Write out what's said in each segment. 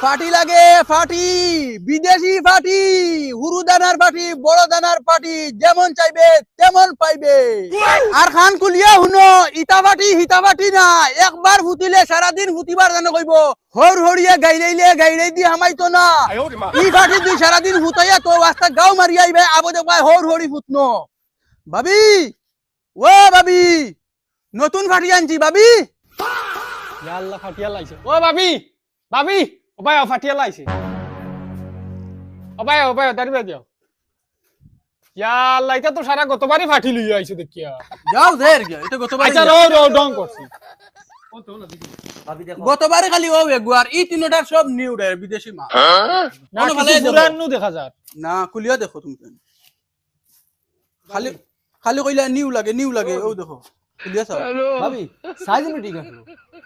ফাটি লাগে ফাটি, বিদেশি ফাটি, হুরু দানার ফাটি, বড় দানার ফাটি, যেমন চাইবে তেমন পাইবে। আর খান কুলিয়া শুনো, ইটা ফাটি হিতা ফাটি না, একবার ফুটিলে সারাদিন ফুটিবার জানো কইব। হর হরিয়া গাইরাই দি হামাইতো না। ই ফাটি তুই সারাদিন ফুটাইয়া তো রাস্তা গাও মারিয়া আইবে, আবো দেখবা হর হরি ফুটনো। ভাবি, ও ভাবি, নতুন ফাটি আনছি ভাবি। আল্লাহ ফাটিয়া লাইছে। ও ভাবি, ভাবি, ওপায় ফাটিয়া লাইছে। ওপায় দাঁড়িয়ে দিও। আল্লাহ, এটা তো সারা গতবারই ফাটি লইয়া আইছে দেখিয়া। যাও দের গিয়া, এটা গতবার। আচ্ছা রো ডং করছি। গতবারে খালি ও একবার, ই তিনটার সব নিউ রে বিদেশি মাল। না কিছু পুরানো দেখা যায়। না কুলিয়া দেখো তুমি। খালি খালি কইলা নিউ লাগে ও দেখো। কুলিয়া চাও। ভাবি সাইজ আমি ঠিক আছে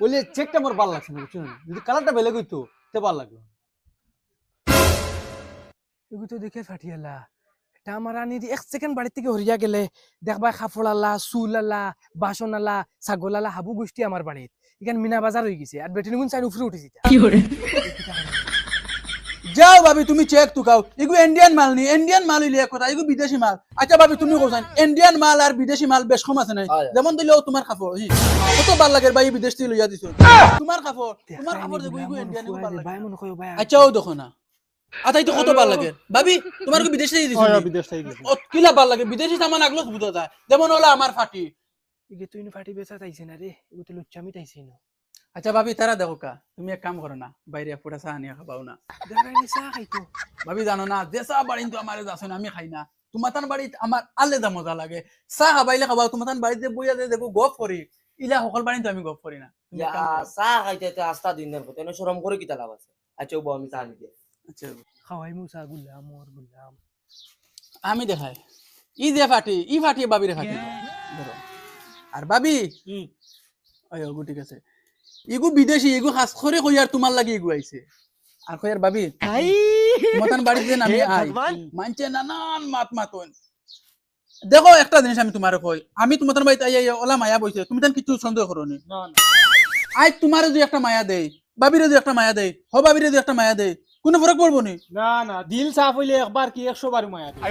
বলে চেকটা আমার ভালো লাগছে না বুঝছেন, যদি কালারটা বেলে কইতো তে ভালো লাগলো। এগুলো তো দেখে ফাটিয়ালা। এটা আমার আনি এক সেকেন্ড বাড়ির থেকে হরিয়া গেলে দেখবা কাপড় আলা, চুল আলা, বাসন আলা, ছাগল আলা, হাবু গোষ্ঠী আমার বাড়িত এখানে মিনা বাজার হয়ে গেছে। আর বেটিনিগুন চাই উপরে উঠেছি। যাও ভাবি তুমি চেক তো খাও। এগু ইন্ডিয়ান মাল নি, ইন্ডিয়ান মাল হইলে কথা, এগু বিদেশি মাল। আচ্ছা ভাবি তুমি কোথায় ইন্ডিয়ান মাল আর বিদেশি মাল বেশ কম আছে নাই? যেমন দিলেও তোমার কাপড় কত ভাল লাগে ভাই, বিদেশ থেকে লইয়া দিছো। তোমার কাপড় দেখো এগু ইন্ডিয়ান এগু ভাল লাগে। আচ্ছা ও দেখো না, আতাই তো কত ভাল লাগে ভাবি, তোমার কি বিদেশ থেকে দিছো? বিদেশ থেকে দিছি। ও কিলা ভাল লাগে, বিদেশি সামান আগলো বুঝা যায়। যেমন হলো আমার ফাটি। এগুলো তুই ফাটি বেচা তাইছে না রে, এগুলো তো লুচ্চামি তাইছে না। আচ্ছা ভাবি তারা দেখো কা, তুমি এক কাম করো না, বাইরে ফুটা চা আনিয়া খাবাও না। দেখাইনি চা খাইতো। ভাবি জানো না, যে চা বাড়ি তো আমার যাচ্ছে না, আমি খাই না। তোমার তান বাড়িত আমার আলাদা মজা লাগে। চা খাবাইলে খাবাও, তোমার তান বাড়িতে বইয়া যে দেখো গপ করি, ইলা সকল বাড়ি তো আমি গপ করি না। তুমি এক কাম করো। চাহ খাইতে আস্তা দিন পথে এনে সরম করে কি লাভ আছে? আচ্ছা বউ আমি চা নিতে। আচ্ছা খাওয়াই মু চা গুলাম মোর গুলাম। আমি দেখাই, ই যে ফাটি, ই ফাটি বাবিরে ফাটি ধরো। আর ভাবি ওই ওগু ঠিক আছে, ইগু বিদেশি, ইগু খাস করে কই আর তোমার লাগি ইগু আইছে। আর কই আর ভাবি মতান বাড়িতে যে আমি আই মানছে নানান মাতন। দেখো একটা জিনিস আমি তোমারে কই, আমি তোমার বাড়িতে আই ওলা মায়া বইছে, তুমি তান কিছু সন্দেহ করো নি? আই তোমারে যদি একটা মায়া দেই, বাবিরে যদি একটা মায়া দেই, হ বাবিরে যদি একটা মায়া দেই, কোনো ফরক পড়বো নি? না না, দিল সাফ হইলে একবার কি 100 বার মায়া দিই।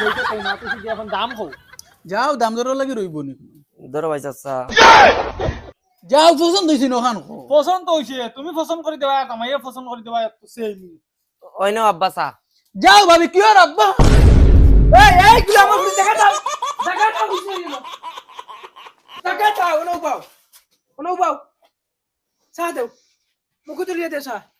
এইটা তাই না, তুই এখন দাম হও। যাও দাম দর লাগি রইব নি? ধরো ভাই চাচা যাও পছন্দ হইছে নখান পছন্দ হইছে, তুমি পছন্দ করে দেবা, কামাইয়া পছন্দ করে দেবা, সেম। ওই নাও আব্বা চা। যাও ভাবি কি আর আব্বা। এই গুলো আমার দেখা দাও, দেখা দাও বুঝতে গেল। দেখা দাও, ওনো পাও চা দাও, মুখ তুলিয়ে দে চা।